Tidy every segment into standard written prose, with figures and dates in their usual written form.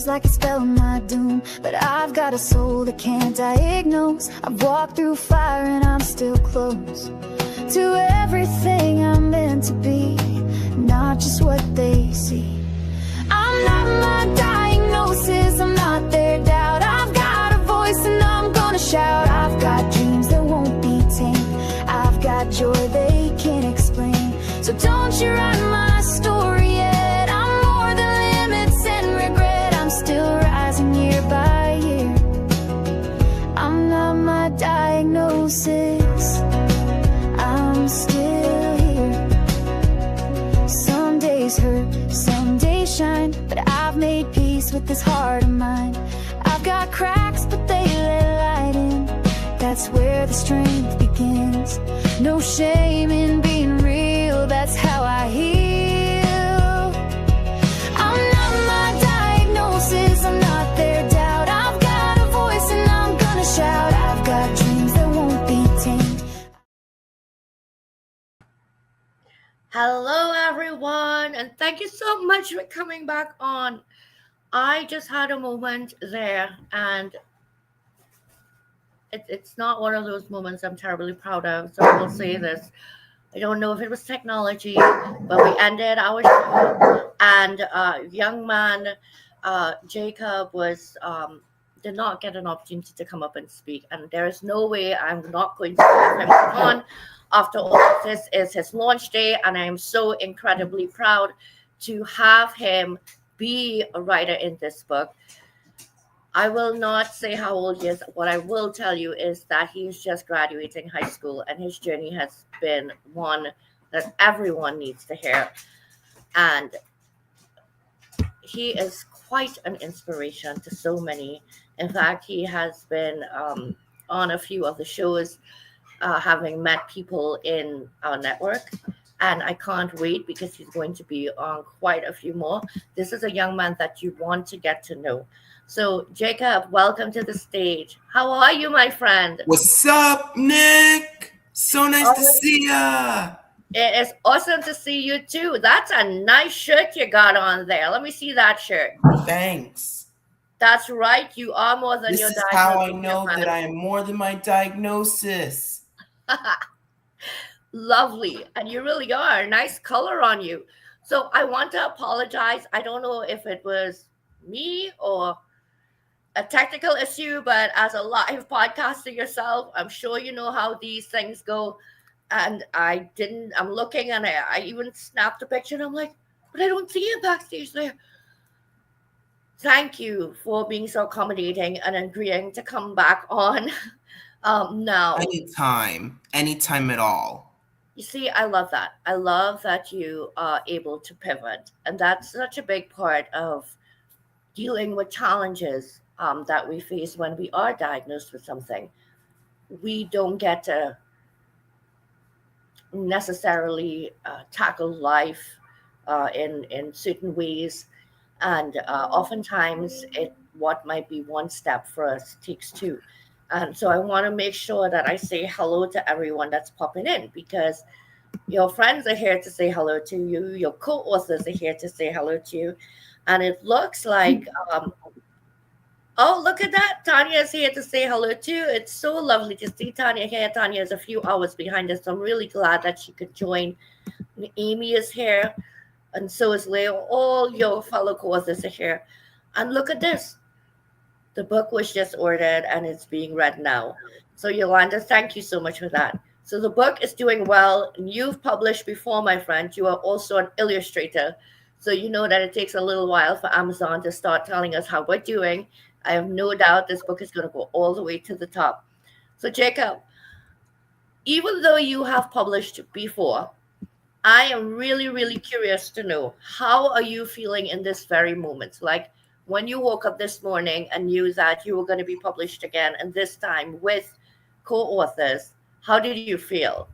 feels like it's spelling my doom, but I've got a soul that can't diagnose. I've walked through fire and I'm still close to everything I'm meant to be, not just what they see. I'm not my diagnosis, I'm not their doubt. I've got a voice and I'm gonna shout. I've got dreams that won't be tamed, I've got joy they can't explain. So don't you write my story yet. I'm more than limits and regret. I'm still rising year by year. I'm not my diagnosis, I'm still here. Some days hurt, some days shine, but I've made peace with this heart of mine. I've got cracks, but they let light in. That's where the strength begins. No shame in being real, that's how I heal. I'm not my diagnosis, I'm not their doubt. I've got a voice and I'm gonna shout. I've got dreams that won't be tamed. Hello, everyone, and thank you so much for coming back on. I just had a moment there, and it's not one of those moments I'm terribly proud of, so I will say this. I don't know if it was technology, but we ended our show, and young man, Jacob, did not get an opportunity to come up and speak, and there is no way I'm not going to have him come on. After all, this is his launch day, and I am so incredibly proud to have him be a writer in this book. I will not say how old he is. What I will tell you is that he's just graduating high school, and his journey has been one that everyone needs to hear. And he is quite an inspiration to so many. In fact, he has been on a few of the shows, having met people in our network. And I can't wait because he's going to be on quite a few more. This is a young man that you want to get to know. So, Jacob, welcome to the stage. How are you, my friend? What's up, Nick? So nice to see ya. It is awesome to see you, too. That's a nice shirt you got on there. Let me see that shirt. Thanks. That's right. You are more than your diagnosis. This is how I know that I am more than my diagnosis. Lovely. And you really are. Nice color on you. So I want to apologize. I don't know if it was me or a technical issue, but as a live podcaster yourself, I'm sure you know how these things go. And I'm looking, and I even snapped a picture, and I'm like, but I don't see it backstage there. Thank you for being so accommodating and agreeing to come back on now. Anytime at all. You see, I love that. I love that you are able to pivot. And that's such a big part of dealing with challenges that we face when we are diagnosed with something. We don't get to necessarily tackle life in certain ways. And oftentimes, what might be one step for us takes two. And so I want to make sure that I say hello to everyone that's popping in, because your friends are here to say hello to you. Your co-authors are here to say hello to you. And it looks like, oh, look at that. Tanya is here to say hello too. It's so lovely to see Tanya here. Tanya is a few hours behind us, so I'm really glad that she could join. Amy is here, and so is Leo. All your fellow co-authors are here. And look at this. The book was just ordered and it's being read now. So Yolanda, thank you so much for that. So the book is doing well. And you've published before, my friend. You are also an illustrator. So you know that it takes a little while for Amazon to start telling us how we're doing. I have no doubt this book is going to go all the way to the top. So Jacob, even though you have published before, I am really, really curious to know, how are you feeling in this very moment? Like, when you woke up this morning and knew that you were going to be published again, and this time with co-authors, how did you feel?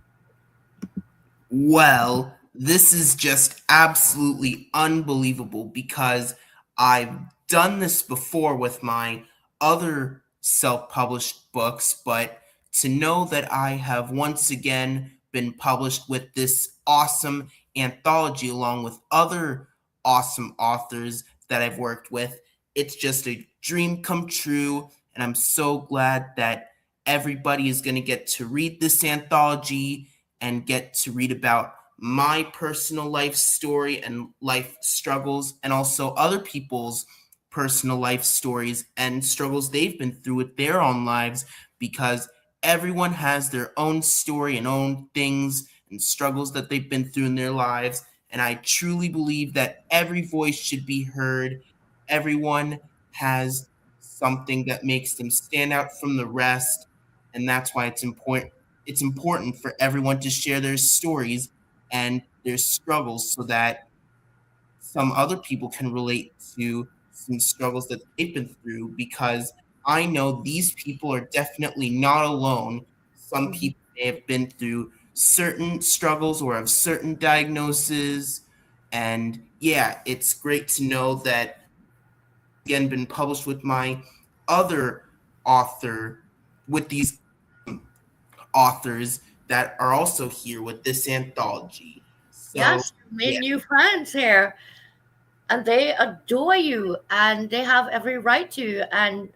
Well, this is just absolutely unbelievable, because I've done this before with my other self-published books, but to know that I have once again been published with this awesome anthology along with other awesome authors that I've worked with, it's just a dream come true. And I'm so glad that everybody is going to get to read this anthology and get to read about my personal life story and life struggles, and also other people's personal life stories and struggles they've been through with their own lives, because everyone has their own story and own things and struggles that they've been through in their lives. And I truly believe that every voice should be heard. Everyone has something that makes them stand out from the rest, and that's why it's important for everyone to share their stories and their struggles, so that some other people can relate to some struggles that they've been through, because I know these people are definitely not alone. Some Mhm. people may have been through certain struggles or have certain diagnoses. And yeah, it's great to know that again been published with my other author, with these authors that are also here with this anthology. So Yes, you made yeah, new friends here, and they adore you, and they have every right to. And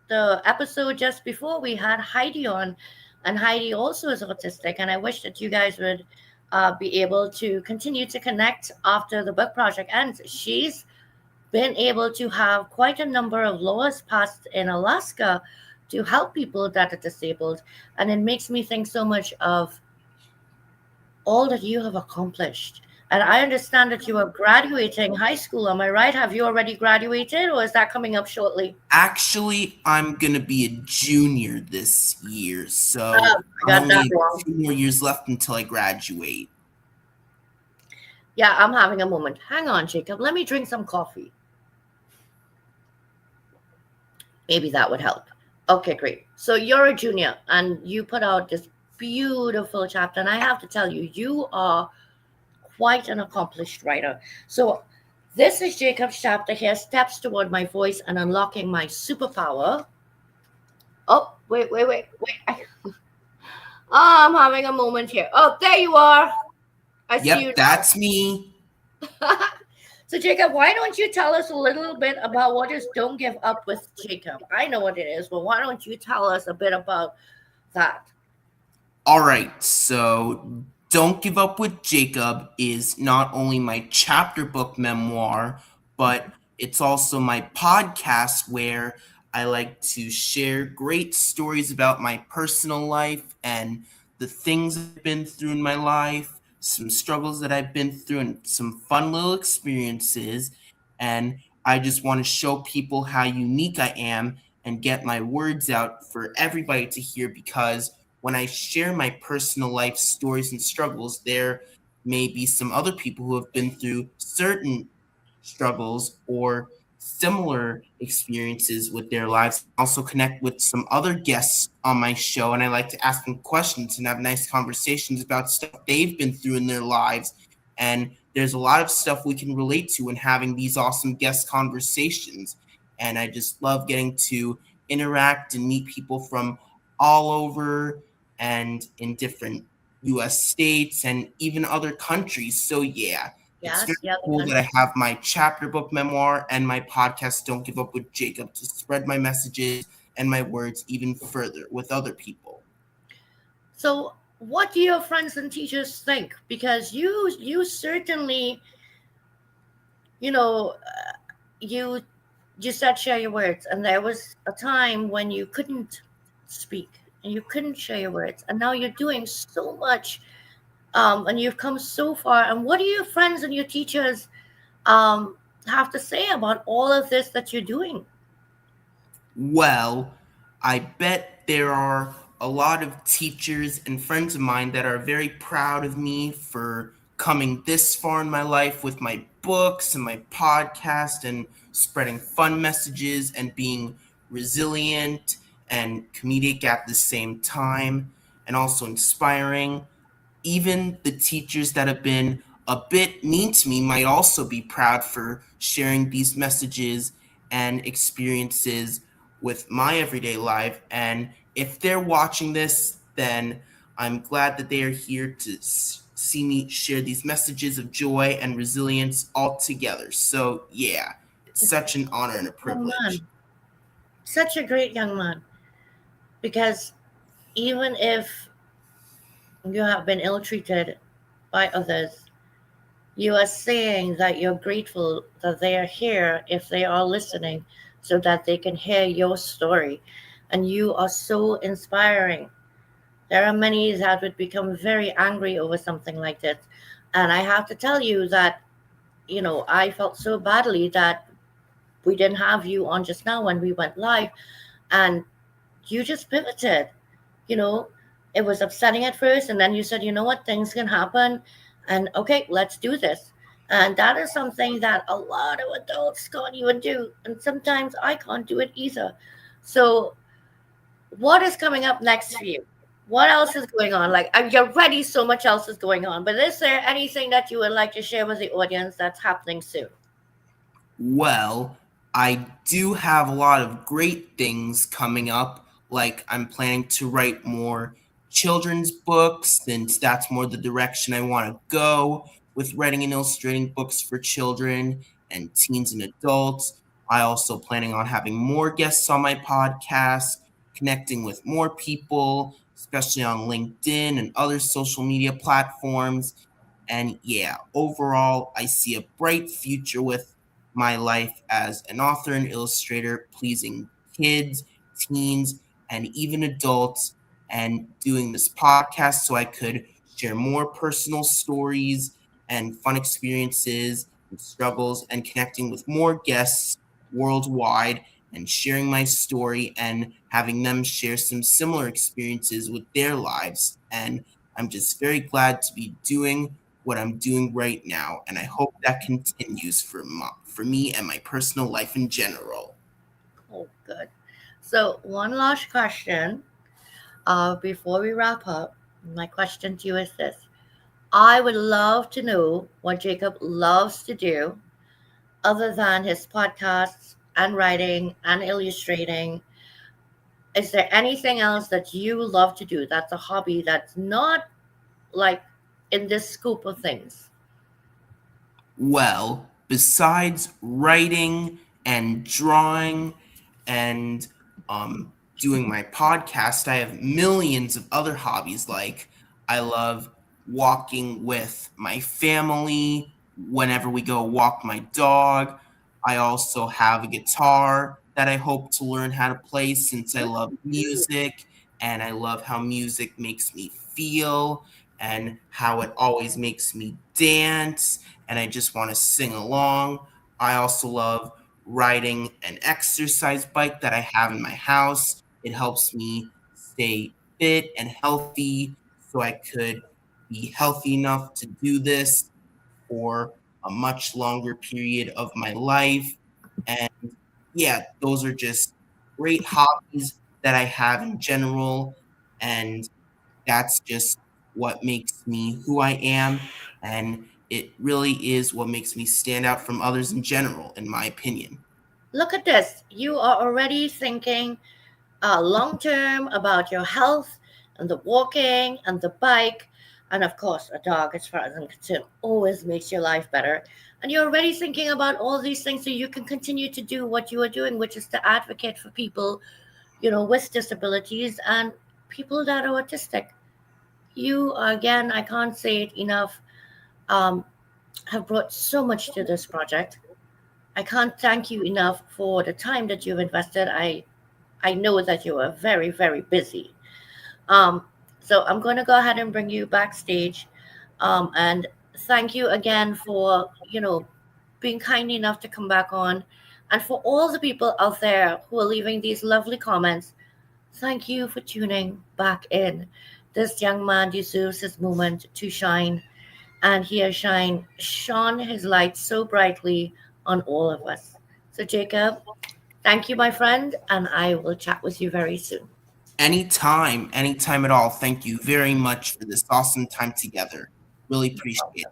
the episode just before, we had Heidi on, and Heidi also is autistic. And I wish that you guys would be able to continue to connect after the book project ends. She's been able to have quite a number of laws passed in Alaska to help people that are disabled. And it makes me think so much of all that you have accomplished. And I understand that you are graduating high school. Am I right? Have you already graduated, or is that coming up shortly? actually, I'm gonna be a junior this year, so I I got only that have wrong. 2 more years left until I graduate. Yeah, I'm having a moment. Hang on, Jacob. Let me drink some coffee. Maybe that would help. Okay, great. So you're a junior and you put out this beautiful chapter. And I have to tell you, you are quite an accomplished writer. So this is Jacob's chapter here, Steps Toward My Voice and Unlocking My Superpower. Oh, wait. Oh, I'm having a moment here. Oh, there you are. I see you Yep, that's me. now. So, Jacob, why don't you tell us a little bit about what is Don't Give Up with Jacob? I know what it is, but why don't you tell us a bit about that? All right, so Don't Give Up with Jacob is not only my chapter book memoir, but it's also my podcast where I like to share great stories about my personal life and the things I've been through in my life, some struggles that I've been through, and some fun little experiences. And I just want to show people how unique I am and get my words out for everybody to hear, because when I share my personal life stories and struggles, there may be some other people who have been through certain struggles or similar experiences with their lives. I also connect with some other guests on my show, and I like to ask them questions and have nice conversations about stuff they've been through in their lives. And there's a lot of stuff we can relate to in having these awesome guest conversations. And I just love getting to interact and meet people from all over and in different US states and even other countries. So, yeah, it's very Yes, yeah, the cool that I country. have my chapter book memoir and my podcast, Don't Give Up with Jacob, to spread my messages and my words even further with other people. So, what do your friends and teachers think? Because you certainly, you know, you you said share your words, and there was a time when you couldn't speak and you couldn't share your words, and now you're doing so much, and you've come so far. And what do your friends and your teachers um, have to say about all of this that you're doing? Well, I bet there are a lot of teachers and friends of mine that are very proud of me for coming this far in my life with my books and my podcast and spreading fun messages and being resilient and comedic at the same time, and also inspiring. Even the teachers that have been a bit mean to me might also be proud for sharing these messages and experiences with my everyday life. And if they're watching this, then I'm glad that they are here to see me share these messages of joy and resilience all together. So, yeah, such an honor and a Young privilege. man, such a great young man. Because even if you have been ill treated by others, you are saying that you're grateful that they are here if they are listening so that they can hear your story. And you are so inspiring. There are many that would become very angry over something like this. And I have to tell you that, I felt so badly that we didn't have you on just now when we went live. And you just pivoted. you know it was upsetting at first, and then you said, you know what, things can happen, and okay, let's do this. And that is something that a lot of adults can't even do, and sometimes I can't do it either. So what is coming up next for you? What else is going on? Like, you're ready, so much else is going on, but is there anything that you would like to share with the audience that's happening soon? Well, I do have a lot of great things coming up. Like, I'm planning to write more children's books, since that's more the direction I want to go with writing and illustrating books for children and teens and adults. I also planning on having more guests on my podcast, connecting with more people, especially on LinkedIn and other social media platforms. And yeah, overall, I see a bright future with my life as an author and illustrator, pleasing kids, teens, and even adults, and doing this podcast so I could share more personal stories and fun experiences and struggles, and connecting with more guests worldwide and sharing my story and having them share some similar experiences with their lives. And I'm just very glad to be doing what I'm doing right now, and I hope that continues for me and my personal life in general. Oh, good. So one last question, before we wrap up. My question to you is this: I would love to know what Jacob loves to do other than his podcasts and writing and illustrating. Is there anything else that you love to do that's a hobby that's not like in this scope of things? Well, besides writing and drawing and doing my podcast, I have millions of other hobbies. Like, I love walking with my family whenever we go walk my dog. I also have a guitar that I hope to learn how to play, since I Good love for you. music and I love how music makes me feel and how it always makes me dance, and I just want to sing along. I also love riding an exercise bike that I have in my house. It helps me stay fit and healthy so I could be healthy enough to do this for a much longer period of my life. And yeah, those are just great hobbies that I have in general. And that's just what makes me who I am. And it really is what makes me stand out from others in general, in my opinion. Look at this. You are already thinking long term about your health and the walking and the bike. And of course, a dog, as far as I'm concerned, always makes your life better. And you're already thinking about all these things so you can continue to do what you are doing, which is to advocate for people, with disabilities and people that are autistic. You, again, I can't say it enough, um, have brought so much to this project. I can't thank you enough for the time that you've invested. I know that you are very, very busy. Um, so I'm going to go ahead and bring you backstage. And thank you again for, being kind enough to come back on. And for all the people out there who are leaving these lovely comments, thank you for tuning back in. This young man deserves his moment to shine, and he has shone his light so brightly on all of us. So, Jacob, thank you, my friend, and I will chat with you very soon. Anytime, anytime at all. Thank you very much for this awesome time together. Really appreciate it.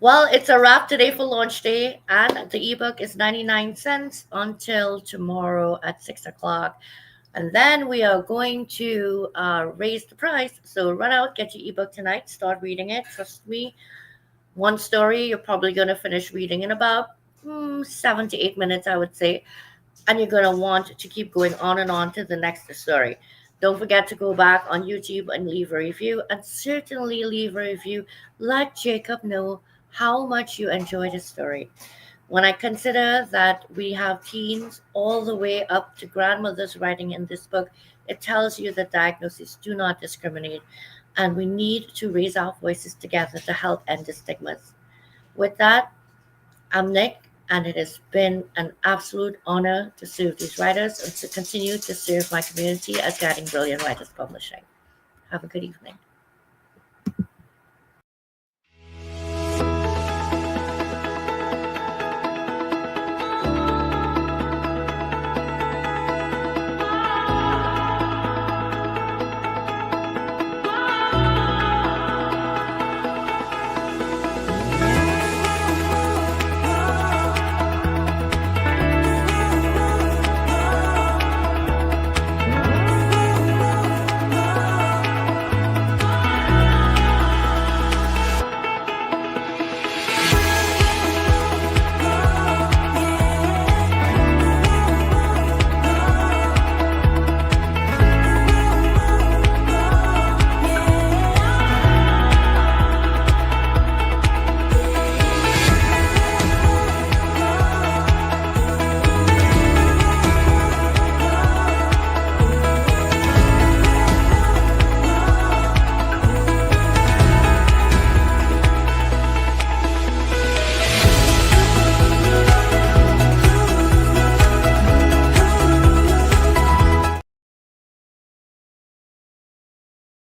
Well, it's a wrap today for launch day, and the ebook is 99 cents until tomorrow at 6 o'clock. And then we are going to raise the price. So run out, get your ebook tonight, start reading it. Trust me, One story you're probably going to finish reading in about 7 to 8 minutes, I would say, and you're going to want to keep going on and on to the next story. Don't forget to go back on YouTube and leave a review, and certainly leave a review. Let Jacob know how much you enjoyed the story. When I consider that we have teens all the way up to grandmothers writing in this book, it tells you that diagnoses do not discriminate, and we need to raise our voices together to help end the stigmas. With that, I'm Nick, and it has been an absolute honor to serve these writers and to continue to serve my community at Guiding Brilliant Writers Publishing. Have a good evening.